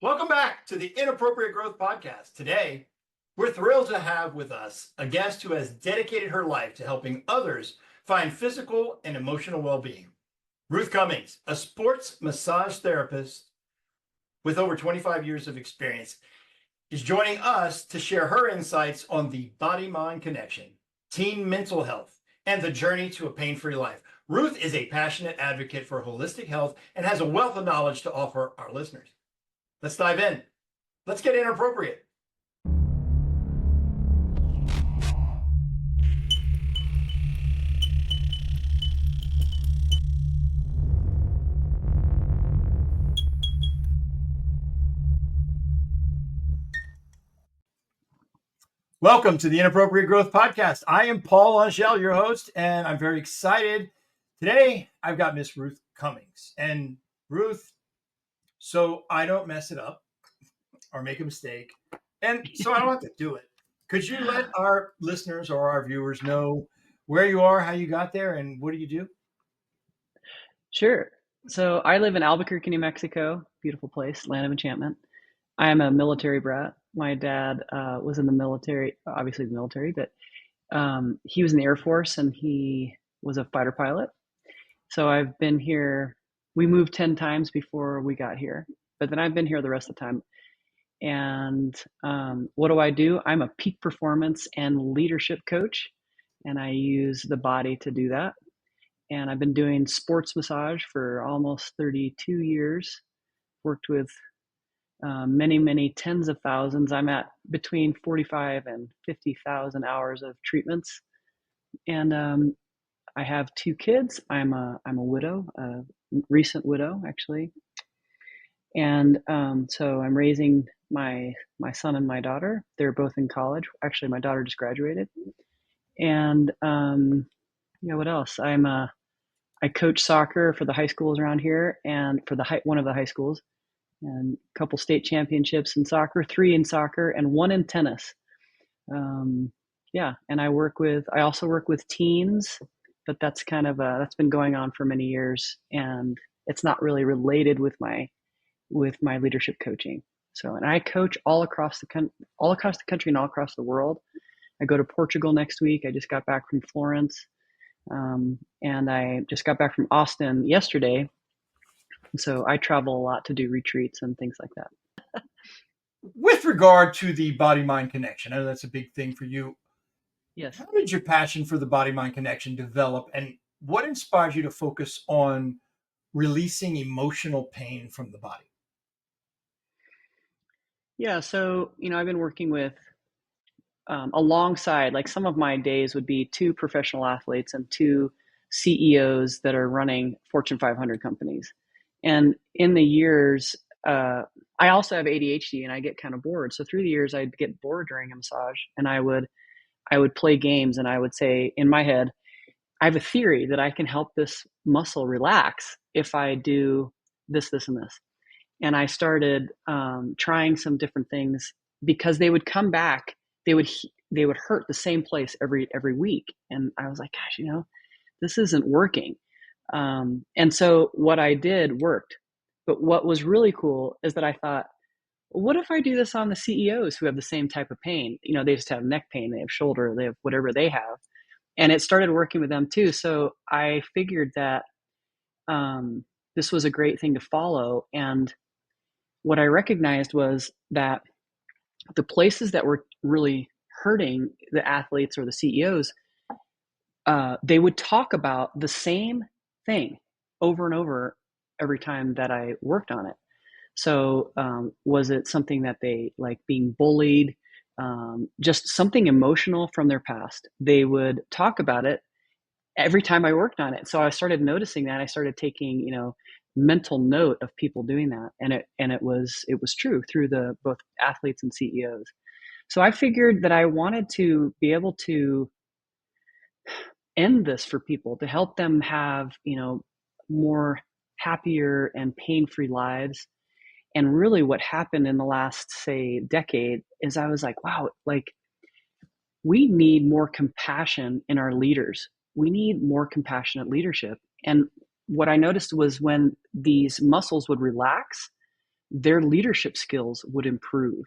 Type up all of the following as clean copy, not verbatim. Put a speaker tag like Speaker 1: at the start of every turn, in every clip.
Speaker 1: Welcome back to the Inappropriate Growth Podcast. Today, we're thrilled to have with us a guest who has dedicated her life to helping others find physical and emotional well-being. Ruth Cummings, a sports massage therapist with over 25 years of experience, is joining us to share her insights on the body-mind connection, teen mental health, and the journey to a pain-free life. Ruth is a passionate advocate for holistic health and has a wealth of knowledge to offer our listeners. Let's dive in. Let's get inappropriate. Welcome to the Inappropriate Growth Podcast. I am Paul Angelle, your host, and I'm very excited. Today, I've got Miss Ruth Cummings. And Ruth, so I don't mess it up or make a mistake, and so I don't have to do it, could you let our listeners or our viewers know where you are, how you got there, and what do you do?
Speaker 2: Sure. So I live in Albuquerque, New Mexico. Beautiful place, land of enchantment. I am a military brat. My dad was in the military, obviously the military, but he was in the Air Force and he was a fighter pilot. So I've been here. We moved 10 times before we got here, but then I've been here the rest of the time. And what do? I'm a peak performance and leadership coach, and I use the body to do that. And I've been doing sports massage for almost 32 years. Worked with many tens of thousands. I'm at between 45 and 50,000 hours of treatments. And I have 2 kids. I'm a widow, a recent widow actually. And so I'm raising my son and my daughter. They're both in college. Actually, my daughter just graduated. And what else? I coach soccer for the high schools around here, and for one of the high schools, and a couple state championships in soccer, 3 in soccer, and 1 in tennis. And I also work with teens, but that's that's been going on for many years, and it's not really related with my leadership coaching. So, and I coach all across the country and all across the world. I go to Portugal next week. I just got back from Florence. And I just got back from Austin yesterday. So I travel a lot to do retreats and things like that.
Speaker 1: With regard to the body-mind connection, I know that's a big thing for you.
Speaker 2: Yes.
Speaker 1: How did your passion for the body-mind connection develop, and what inspired you to focus on releasing emotional pain from the body?
Speaker 2: Yeah. So, I've been working with alongside, like, some of my days would be 2 professional athletes and 2 CEOs that are running Fortune 500 companies. And in the years, I also have ADHD and I get kind of bored. So through the years, I'd get bored during a massage, and I would play games, and I would say in my head, I have a theory that I can help this muscle relax if I do this, this, and this. And I started trying some different things, because they would come back. They would hurt the same place every week, and I was like, gosh, this isn't working. And so what I did worked. But what was really cool is that I thought, what if I do this on the CEOs who have the same type of pain? They just have neck pain, they have shoulder, they have whatever they have. And it started working with them too. So I figured that this was a great thing to follow. And what I recognized was that the places that were really hurting the athletes or the CEOs, they would talk about the same thing over and over every time that I worked on it. So was it something that they like, being bullied, just something emotional from their past? They would talk about it every time I worked on it. So I started noticing that. I started taking, mental note of people doing that, and it was true through the both athletes and CEOs. So I figured that I wanted to be able to end this for people, to help them have, more happier and pain-free lives. And really what happened in the last, say, decade is I was like, wow, like, we need more compassion in our leaders. We need more compassionate leadership. And what I noticed was when these muscles would relax, their leadership skills would improve.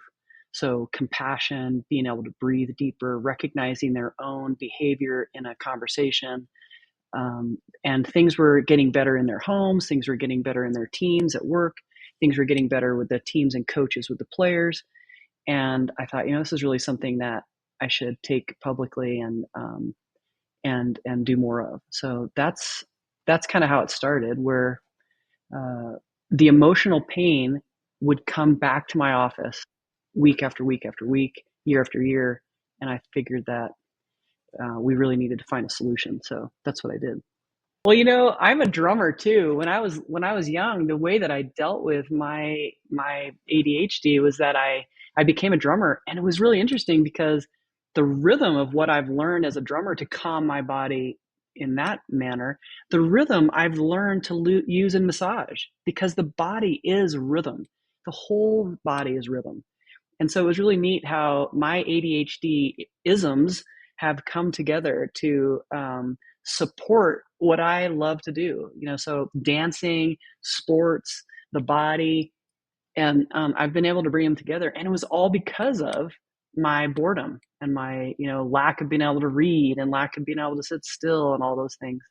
Speaker 2: So compassion, being able to breathe deeper, recognizing their own behavior in a conversation, and things were getting better in their homes, things were getting better in their teams at work, things were getting better with the teams and coaches with the players. And I thought, this is really something that I should take publicly and do more of. So that's kind of how it started, where uh, the emotional pain would come back to my office week after week after week, year after year, and I figured that we really needed to find a solution. So that's what I did. Well, I'm a drummer too. When I was young, the way that I dealt with my ADHD was that I became a drummer, and it was really interesting because the rhythm of what I've learned as a drummer to calm my body in that manner, the rhythm I've learned to use in massage, because the body is rhythm. The whole body is rhythm. And so it was really neat how my ADHD isms have come together to support what I love to do. So dancing, sports, the body, and I've been able to bring them together. And it was all because of my boredom and my lack of being able to read and lack of being able to sit still and all those things.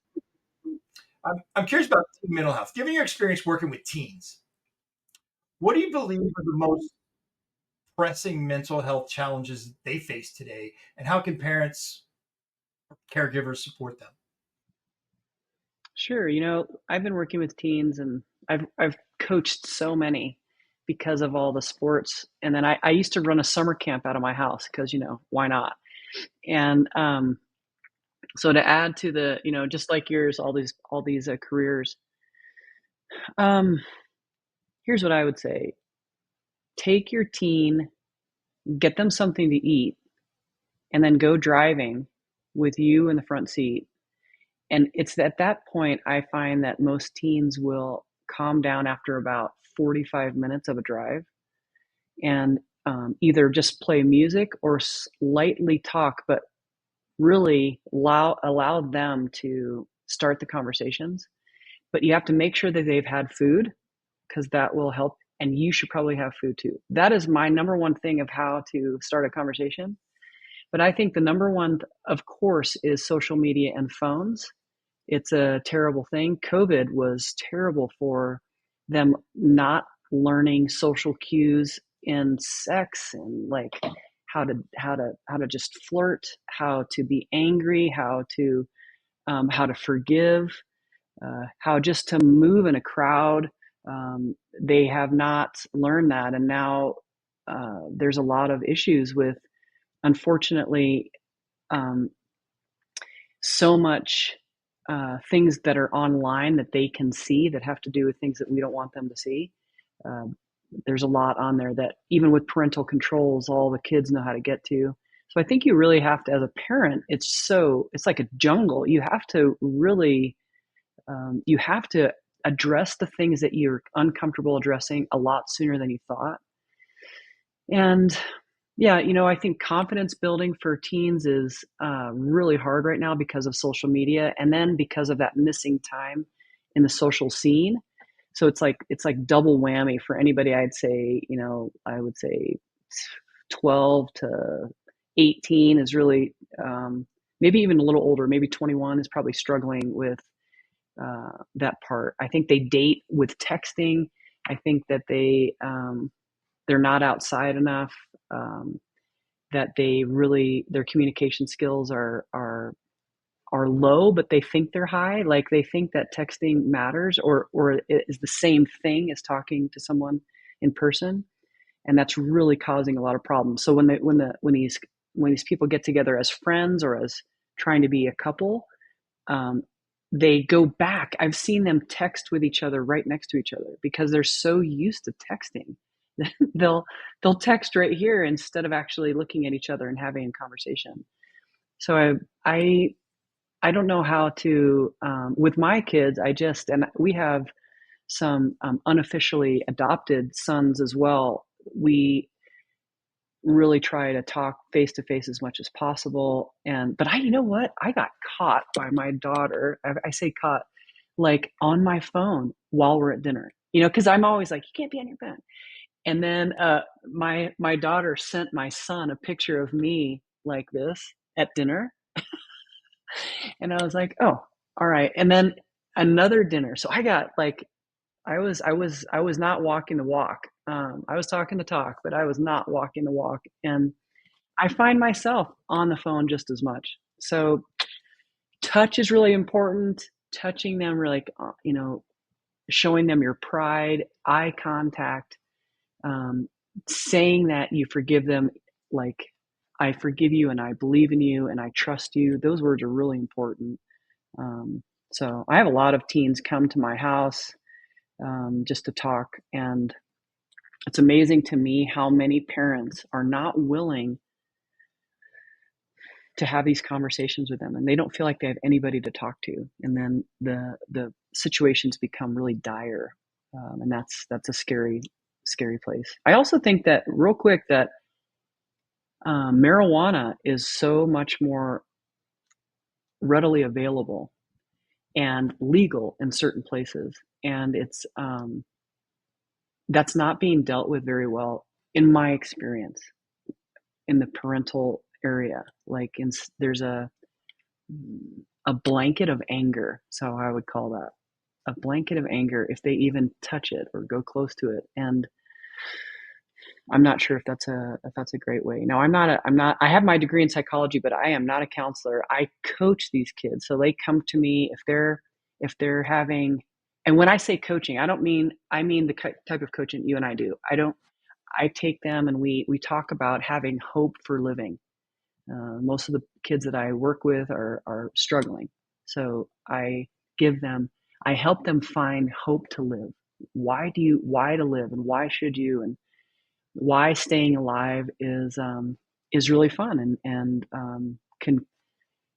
Speaker 1: I'm curious about teen mental health. Given your experience working with teens, what do you believe are the most pressing mental health challenges they face today, and how can parents, caregivers support them?
Speaker 2: Sure. I've been working with teens, and I've coached so many because of all the sports. And then I used to run a summer camp out of my house because, why not? And so to add to the, just like yours, all these careers, um, here's what I would say. Take your teen, get them something to eat, and then go driving with you in the front seat. And it's at that point I find that most teens will calm down after about 45 minutes of a drive, and either just play music or slightly talk, but really allow them to start the conversations. But you have to make sure that they've had food, because that will help. And you should probably have food too. That is my number one thing of how to start a conversation. But I think the number one, of course, is social media and phones. It's a terrible thing. COVID was terrible for them not learning social cues in sex, and like how to just flirt, how to be angry, how to forgive, how just to move in a crowd. They have not learned that, and now there's a lot of issues with, unfortunately, um, so much things that are online that they can see that have to do with things that we don't want them to see. Um, there's a lot on there that even with parental controls, all the kids know how to get to. So I think you really have to, as a parent, it's like a jungle. You have to address the things that you're uncomfortable addressing a lot sooner than you thought. And yeah, I think confidence building for teens is really hard right now because of social media, and then because of that missing time in the social scene. So it's like double whammy for anybody. I would say 12 to 18 is really, maybe even a little older, maybe 21 is probably struggling with that part. I think they date with texting. I think that they're not outside enough. That their communication skills are low, but they think they're high. Like they think that texting matters, or it is the same thing as talking to someone in person, and that's really causing a lot of problems. So when these people get together as friends or as trying to be a couple, um, they go back. I've seen them text with each other right next to each other because they're so used to texting. they'll they'll text right here instead of actually looking at each other and having a conversation. So I don't know how to, with my kids. And we have some unofficially adopted sons as well. We really try to talk face to face as much as possible. But you know what? I got caught by my daughter. I say caught, like on my phone while we're at dinner. because I'm always like, you can't be on your phone. And then my daughter sent my son a picture of me like this at dinner, and I was like, oh, all right. And then another dinner. So I got like I was not walking the walk. I was talking the talk, but I was not walking the walk. And I find myself on the phone just as much. So touch is really important. Touching them, like showing them your pride, eye contact, um, saying that you forgive them, like I forgive you and I believe in you and I trust you. Those words are really important. Um, so I have a lot of teens come to my house just to talk, and it's amazing to me how many parents are not willing to have these conversations with them, and they don't feel like they have anybody to talk to, and then the situations become really dire, and that's a scary place. I also think that real quick that marijuana is so much more readily available and legal in certain places, and it's that's not being dealt with very well in my experience in the parental area. Like there's a blanket of anger, so I would call that a blanket of anger if they even touch it or go close to it. And I'm not sure if that's a great way. No, I have my degree in psychology, but I am not a counselor. I coach these kids. So they come to me if they're having, and when I say coaching, I mean the type of coaching you and I do. I take them and we talk about having hope for living. Most of the kids that I work with are struggling. So I help them find hope to live. Why to live, and why should you, and why staying alive is really fun, and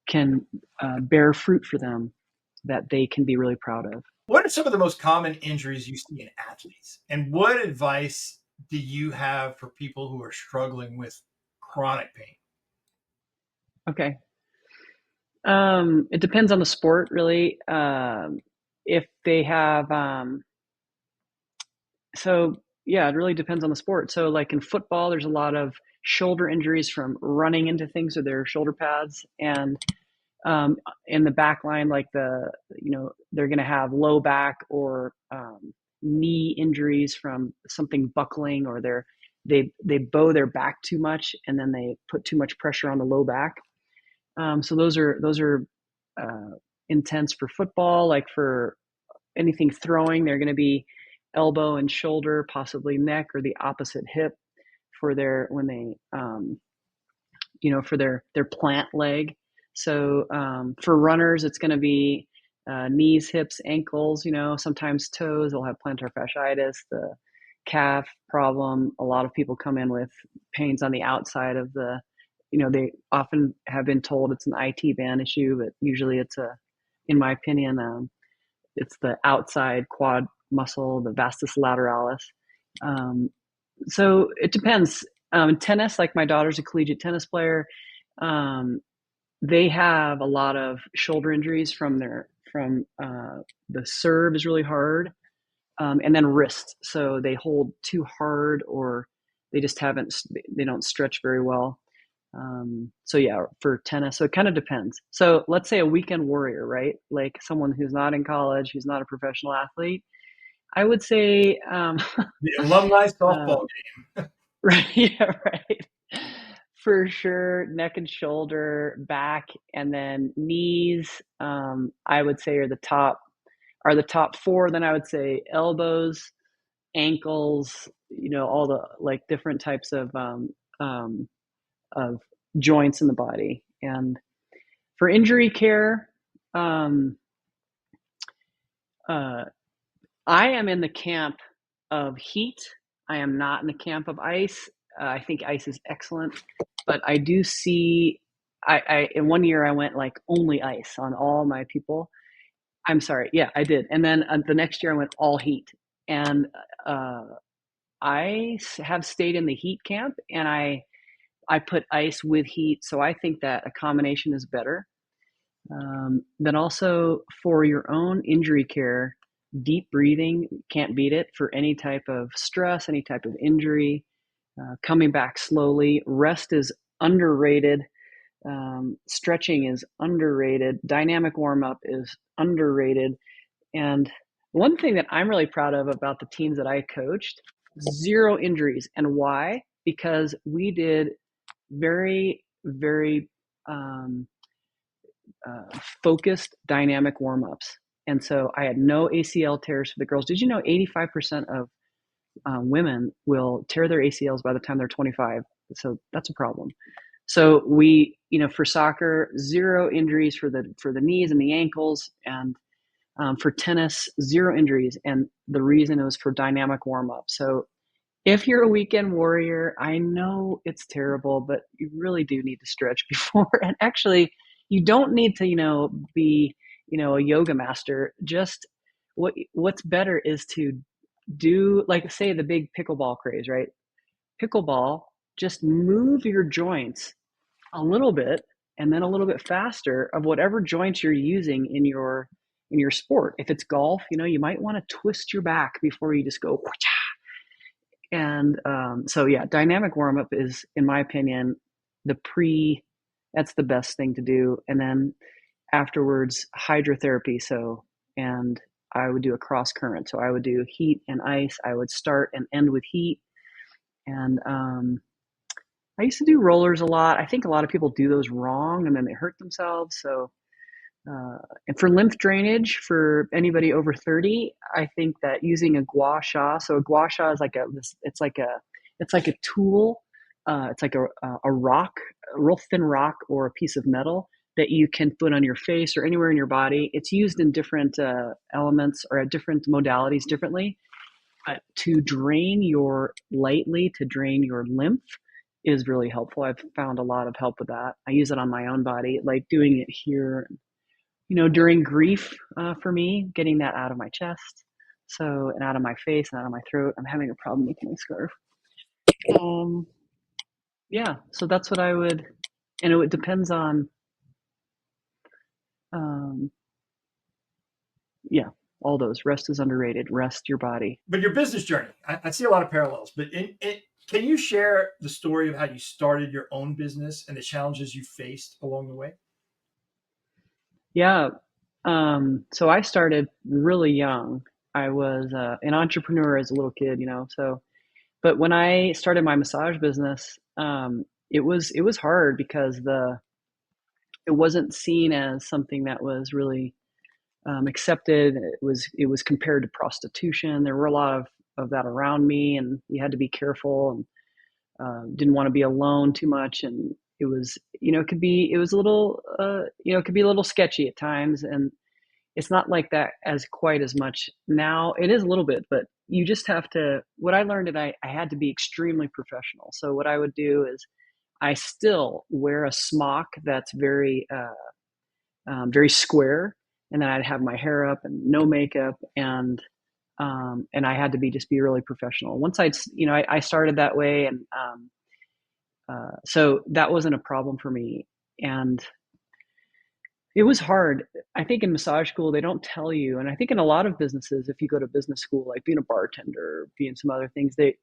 Speaker 2: can bear fruit for them that they can be really proud of.
Speaker 1: What are some of the most common injuries you see in athletes? And what advice do you have for people who are struggling with chronic pain?
Speaker 2: Okay. It depends on the sport, really. If they have, so yeah, it really depends on the sport. So, like in football, there's a lot of shoulder injuries from running into things with their shoulder pads, and um, in the back line, like they're going to have low back or knee injuries from something buckling, or they bow their back too much, and then they put too much pressure on the low back. So those are uh, intense for football. Like for anything throwing, they're going to be elbow and shoulder, possibly neck or the opposite hip for their when they for their plant leg. So for runners, it's going to be knees, hips, ankles. Sometimes toes. They'll have plantar fasciitis, the calf problem. A lot of people come in with pains on the outside of the. They often have been told it's an IT band issue, but usually in my opinion, it's the outside quad muscle, the vastus lateralis. Um, so it depends. Tennis, like my daughter's a collegiate tennis player. Um, they have a lot of shoulder injuries from the serve is really hard, and then wrist. So they hold too hard, or they just haven't. They don't stretch very well. So yeah, for tennis, so it kind of depends. So let's say a weekend warrior, right? Like someone who's not in college, who's not a professional athlete. I would say,
Speaker 1: The alumni
Speaker 2: uh,
Speaker 1: softball
Speaker 2: right, yeah, right. For sure, neck and shoulder, back, and then knees. I would say are the top four. Then I would say elbows, ankles. All the like different types um, of joints in the body. And for injury care, um, uh, I am in the camp of heat. I am not in the camp of ice. I think ice is excellent, but I do see. I in one year I went like only ice on all my people. I'm sorry, yeah, I did, and then the next year I went all heat, and uh, have stayed in the heat camp, and I put ice with heat, so I think that a combination is better. Then also for your own injury care, Deep breathing, can't beat it for any type of stress, any type of injury. Coming back slowly. Rest is underrated. Stretching is underrated. Dynamic warm up is underrated. And one thing that I'm really proud of about the teams that I coached, zero injuries. And why? Because we did very, very focused dynamic warm ups. And so I had no ACL tears for the girls. Did you know 85% of women will tear their ACLs by the time they're 25? So that's a problem. So we, for soccer, zero injuries for the knees and the ankles, and for tennis, zero injuries. And the reason it was for dynamic warm up. So if you're a weekend warrior, I know it's terrible, but you really do need to stretch before. And actually, you don't need to, be, a yoga master. Just what's better is to do, like, say, the big pickleball craze, right? Pickleball, just move your joints a little bit and then a little bit faster of whatever joints you're using in your sport. If it's golf, you might want to twist your back before you just go. And so, yeah, dynamic warm up is, in my opinion, that's the best thing to do. And then afterwards, hydrotherapy. So, and I would do a cross current. So I would do heat and ice. I would start and end with heat. And I used to do rollers a lot. I think a lot of people do those wrong and then they hurt themselves. So, and for lymph drainage, for anybody over 30, I think that using a gua sha. So a gua sha is it's like a tool. It's like a rock, a real thin rock or a piece of metal that you can put on your face or anywhere in your body. It's used in different elements or at different modalities differently. To drain your lymph is really helpful. I've found a lot of help with that. I use it on my own body, like doing it here, during grief, for me, getting that out of my chest, so, and out of my face and out of my throat. I'm having a problem making my scarf. Um, yeah, so that's what I would, and it depends on, um, yeah, all those. Rest is underrated. Rest your body.
Speaker 1: But your business journey, I see a lot of parallels. But can you share the story of how you started your own business and the challenges you faced along the way?
Speaker 2: Yeah. So I started really young. I was an entrepreneur as a little kid, so, but when I started my massage business, it was hard because it wasn't seen as something that was really accepted. It was compared to prostitution. There were a lot of that around me, and you had to be careful, and didn't want to be alone too much. And it was, it was a little, it could be a little sketchy at times. And it's not like that as quite as much now. It is a little bit, but you just have to, what I learned, and I had to be extremely professional. So what I would do is I still wear a smock that's very square. And then I'd have my hair up and no makeup, and I had to just be really professional. Once I started that way, and so that wasn't a problem for me. And it was hard. I think in massage school, they don't tell you, and I think in a lot of businesses, if you go to business school, like being a bartender, being some other things, like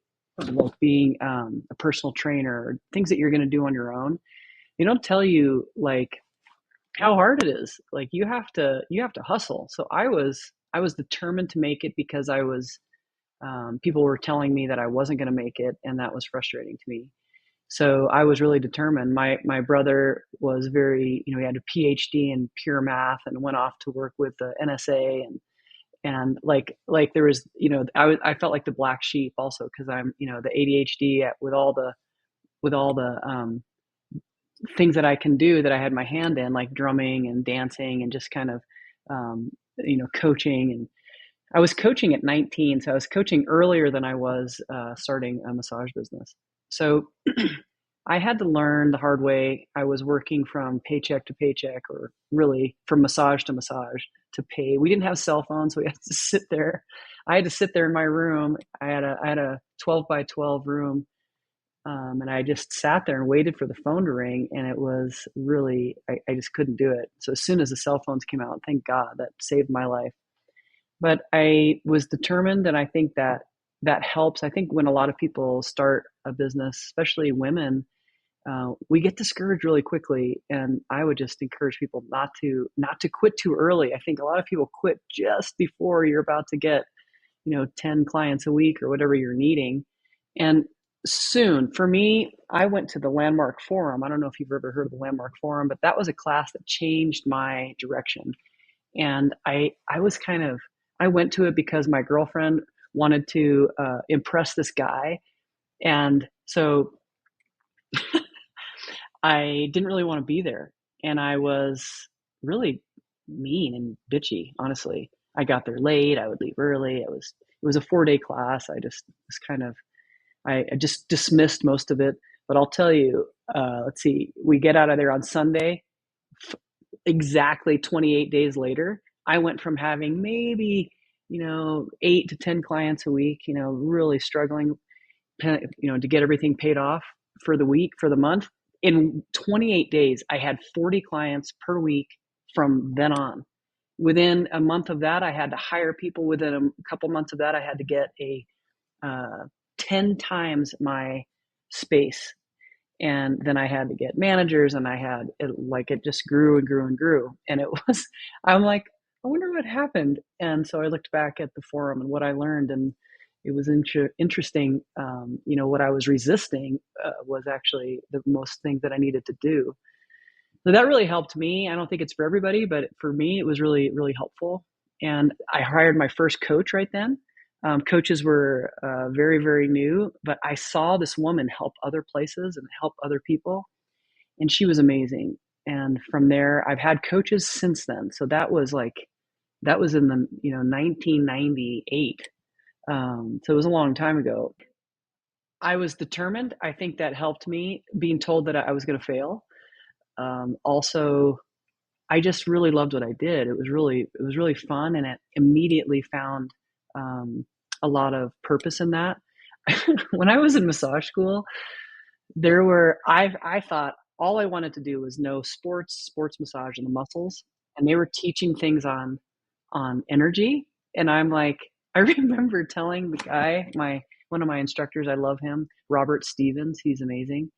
Speaker 2: being a personal trainer, things that you're going to do on your own, they don't tell you like how hard it is. Like you have to hustle. So I was determined to make it because people were telling me that I wasn't going to make it, and that was frustrating to me. So I was really determined. My brother was he had a PhD in pure math and went off to work with the NSA, and like there was, I felt like the black sheep also because I'm, the ADHD with all the things that I can do that I had my hand in, like drumming and dancing and just kind of coaching. And I was coaching at 19, so I was coaching earlier than I was starting a massage business. So I had to learn the hard way. I was working from paycheck to paycheck, or really from massage to massage to pay. We didn't have cell phones, so we had to sit there. I had to sit there in my room. I had a 12 by 12 room, and I just sat there and waited for the phone to ring. And it was really, I just couldn't do it. So as soon as the cell phones came out, thank God, that saved my life. but I was determined, and I think that that helps. I think when a lot of people start a business, especially women, we get discouraged really quickly, and I would just encourage people not to quit too early. I think a lot of people quit just before you're about to get 10 clients a week or whatever you're needing. And soon, for me, I went to the Landmark Forum. I don't know if you've ever heard of the Landmark Forum, but that was a class that changed my direction. And I was kind of, I went to it because my girlfriend wanted to impress this guy. And so I didn't really want to be there. And I was really mean and bitchy, honestly. I got there late. I would leave early. It was a 4 day class. I just was kind of, I just dismissed most of it. But I'll tell you, let's see, we get out of there on Sunday. Exactly 28 days later, I went from having maybe, 8 to 10 clients a week, really struggling, to get everything paid off for the week, for the month. In 28 days, I had 40 clients per week from then on. Within a month of that, I had to hire people. Within a couple months of that, I had to get a 10 times my space. And then I had to get managers, and I had it, like, it just grew and grew and grew. And it was, I'm like, I wonder what happened. And so I looked back at the forum and what I learned, and it was interesting. What I was resisting was actually the most thing that I needed to do. So that really helped me. I don't think it's for everybody, but for me, it was really, really helpful. And I hired my first coach right then. Coaches were very, very new, but I saw this woman help other places and help other people, and she was amazing. And from there, I've had coaches since then. So that was in the 1998. So it was a long time ago. I was determined. I think that helped me, being told that I was going to fail. Also, I just really loved what I did. It was really fun, and it immediately found a lot of purpose in that. When I was in massage school, I thought all I wanted to do was know sports massage and the muscles, and they were teaching things on energy, and I'm like, I remember telling the guy, my one of my instructors, I love him, Robert Stevens, he's amazing.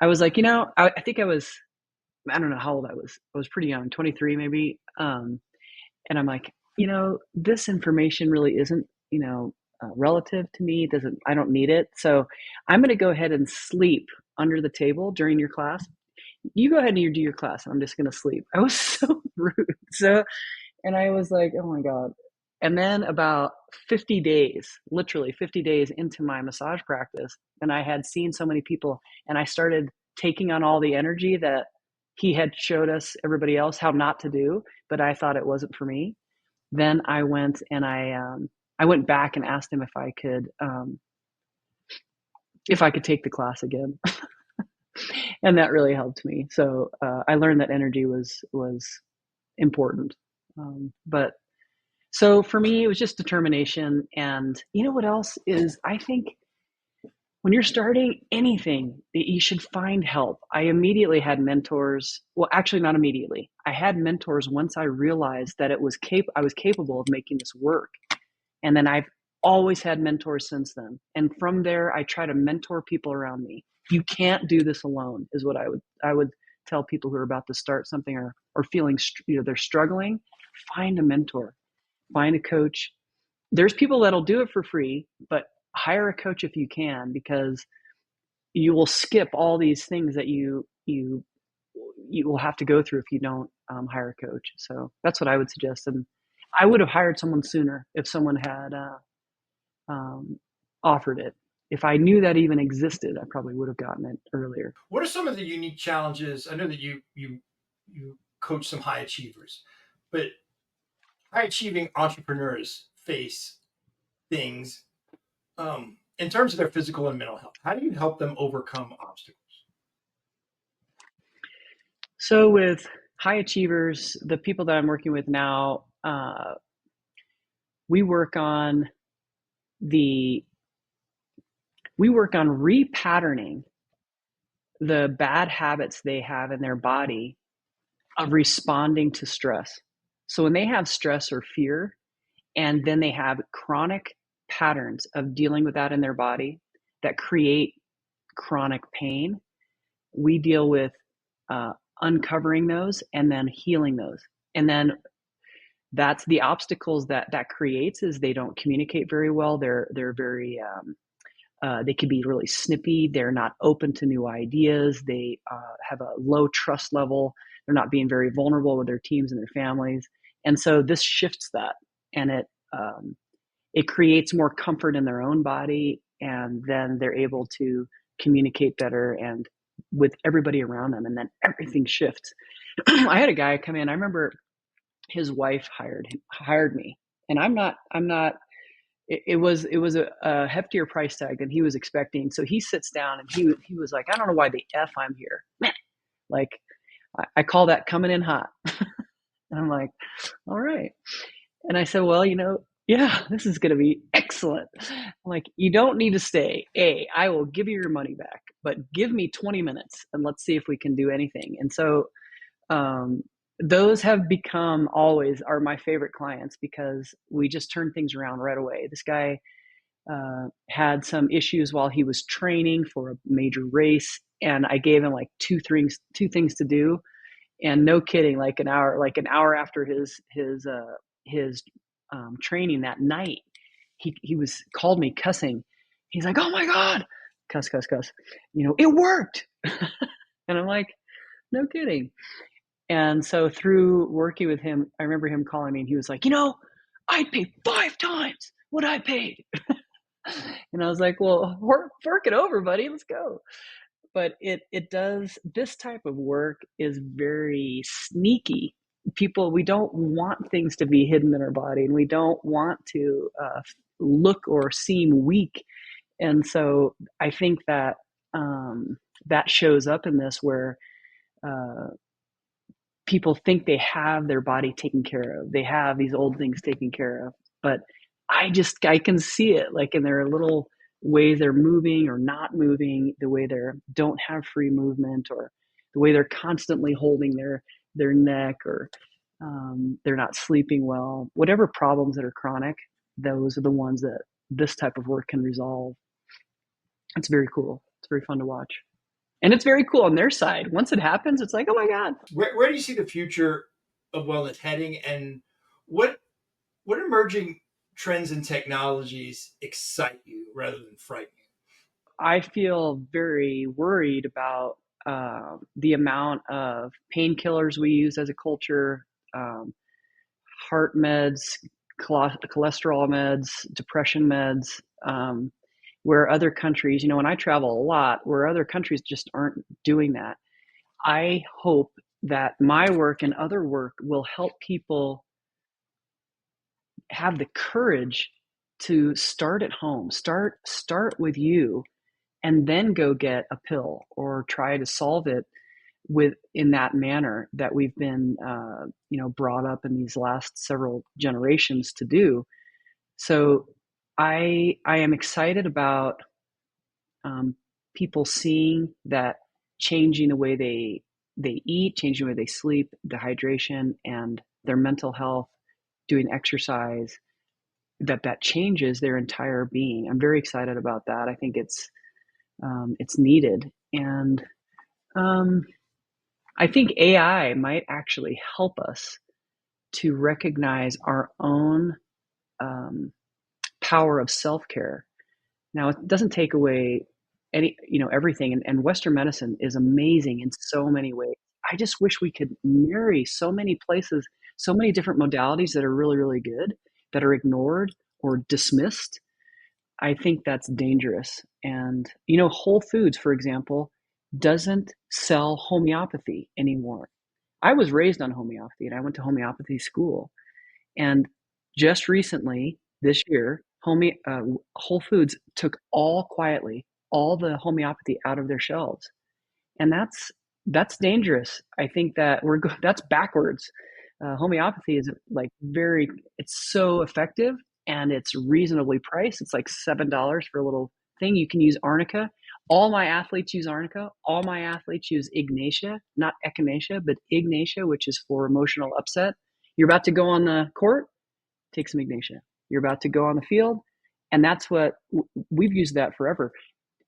Speaker 2: I was like, I think I don't know how old I was. I was pretty young, 23 maybe. And I'm like, this information really isn't, relative to me. It doesn't, I don't need it. So I'm going to go ahead and sleep under the table during your class. You go ahead and you do your class. I'm just going to sleep. I was so rude. So, and I was like, oh my God. And then about 50 days, literally 50 days into my massage practice, and I had seen so many people, and I started taking on all the energy that he had showed us, everybody else, how not to do, but I thought it wasn't for me. Then I went and I went back and asked him if I could take the class again, and that really helped me. So I learned that energy was important. But so for me, it was just determination. And you know what else is? I think when you're starting anything, you should find help. I immediately had mentors. Well, actually, not immediately. I had mentors once I realized that I was capable of making this work. And then I've always had mentors since then. And from there, I try to mentor people around me. You can't do this alone, is what I would tell people who are about to start something, or feeling they're struggling. Find a mentor, find a coach. There's people that'll do it for free, but hire a coach if you can, because you will skip all these things that you will have to go through if you don't hire a coach. So that's what I would suggest. And I would have hired someone sooner if someone had offered it. If I knew that even existed, I probably would have gotten it earlier.
Speaker 1: What are some of the unique challenges? I know that you coach some high achievers, but high achieving entrepreneurs face things in terms of their physical and mental health. How do you help them overcome obstacles?
Speaker 2: So with high achievers, the people that I'm working with now, we work on the we work on repatterning the bad habits they have in their body of responding to stress. So when they have stress or fear, And then they have chronic patterns of dealing with that in their body that create chronic pain. We deal with uh, uncovering those and then healing those. And then that's the obstacles that creates is they don't communicate very well. They're very they can be really snippy. They're not open to new ideas. They have a low trust level. They're not being very vulnerable with their teams and their families. And so this shifts that, and it creates more comfort in their own body, and then they're able to communicate better and with everybody around them, and then everything shifts. I had a guy come in. I remember his wife hired me, and I'm not it was a heftier price tag than he was expecting. So he sits down and he was like, I don't know why the F I'm here. Man, like I call that coming in hot. And I'm like, all right. And I said, well, yeah, this is going to be excellent. I'm like, you don't need to stay. I will give you your money back, but give me 20 minutes and let's see if we can do anything. And so um, those have become always are my favorite clients because we just turn things around right away. This guy had some issues while he was training for a major race, and I gave him like two things to do, and no kidding, like an hour after his training that night, he was called me cussing. He's like, "Oh my god, cuss, cuss, cuss! It worked." And I'm like, "No kidding." And so through working with him, I remember him calling me, and he was like, "I'd pay 5 times what I paid." And I was like, "Well, work it over, buddy. Let's go." But it does, this type of work is very sneaky. We don't want things to be hidden in our body, and we don't want to look or seem weak. And so I think that that shows up in this, where uh, people think they have their body taken care of. They have these old things taken care of, but I can see it, like in their little ways they're moving or not moving, the way they don't have free movement, or the way they're constantly holding their neck, or they're not sleeping well. Whatever problems that are chronic, those are the ones that this type of work can resolve. It's very cool. It's very fun to watch. And it's very cool on their side. Once it happens, it's like, oh my God.
Speaker 1: Where do you see the future of wellness heading, and what what emerging trends and technologies excite you rather than frighten you?
Speaker 2: I feel very worried about the amount of painkillers we use as a culture, um, heart meds, cholesterol meds, depression meds, where other countries, when I travel a lot, where other countries just aren't doing that. I hope that my work and other work will help people have the courage to start at home, start with you, and then go get a pill or try to solve it with in that manner that we've been brought up in these last several generations to do. So I am excited about um, people seeing that, changing the way they eat, changing the way they sleep, the hydration, and their mental health, doing exercise, that changes their entire being. I'm very excited about that. I think it's needed. And um, I think AI might actually help us to recognize our own um, power of self-care. Now, it doesn't take away everything, and Western medicine is amazing in so many ways. I just wish we could marry so many places, so many different modalities that are really, really good, that are ignored or dismissed. I think that's dangerous. And, Whole Foods, for example, doesn't sell homeopathy anymore. I was raised on homeopathy, and I went to homeopathy school. And just recently, this year, Whole Foods took quietly all the homeopathy out of their shelves, and that's dangerous. I think that that's backwards. Homeopathy is like it's so effective, and it's reasonably priced. It's like $7 for a little thing. You can use arnica. All my athletes use arnica. All my athletes use ignatia, not echinacea, but ignatia, which is for emotional upset. You're about to go on the court, take some ignitia. You're about to go on the field. And that's what we've used that forever.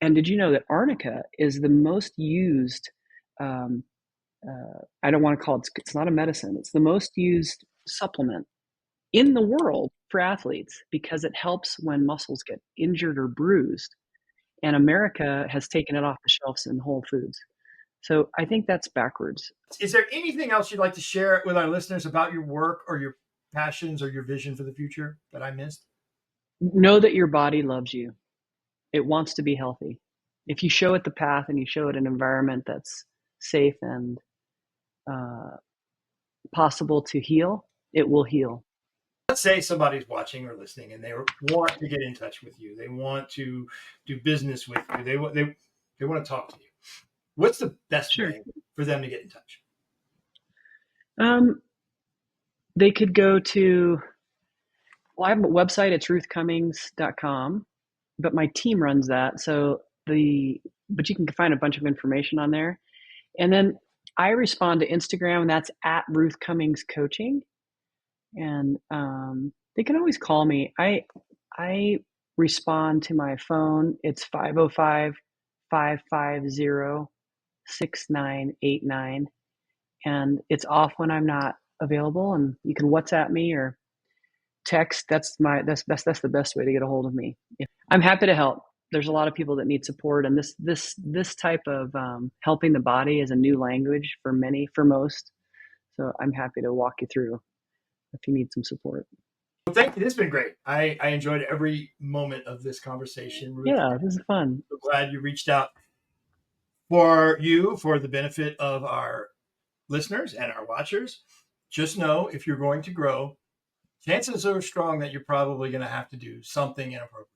Speaker 2: And did you know that arnica is the most used, I don't want to call it's not a medicine, it's the most used supplement in the world for athletes because it helps when muscles get injured or bruised. And America has taken it off the shelves in Whole Foods. So I think that's backwards.
Speaker 1: Is there anything else you'd like to share with our listeners about your work or your passions or your vision for the future that I missed?
Speaker 2: Know that your body loves you. It wants to be healthy. If you show it the path and you show it an environment that's safe and possible to heal, it will heal.
Speaker 1: Let's say somebody's watching or listening and they want to get in touch with you. They want to do business with you. They want to talk to you. What's the best way for them to get in touch?
Speaker 2: They could go to, well, I have a website. It's ruthcummings.com, but my team runs that. But you can find a bunch of information on there. And then I respond to Instagram, and that's at Ruth Cummings Coaching. And they can always call me. I respond to my phone. It's 505-550-6989. And it's off when I'm not available. And you can WhatsApp me or text. That's the best way to get a hold of me. I'm happy to help. There's a lot of people that need support, and this type of helping the body is a new language for most. So I'm happy to walk you through if you need some support.
Speaker 1: Well, thank you. This has been great. I enjoyed every moment of this conversation, Ruth.
Speaker 2: Yeah, this is fun.
Speaker 1: I'm glad you reached out for the benefit of our listeners and our watchers. Just know if you're going to grow, chances are strong that you're probably going to have to do something inappropriate.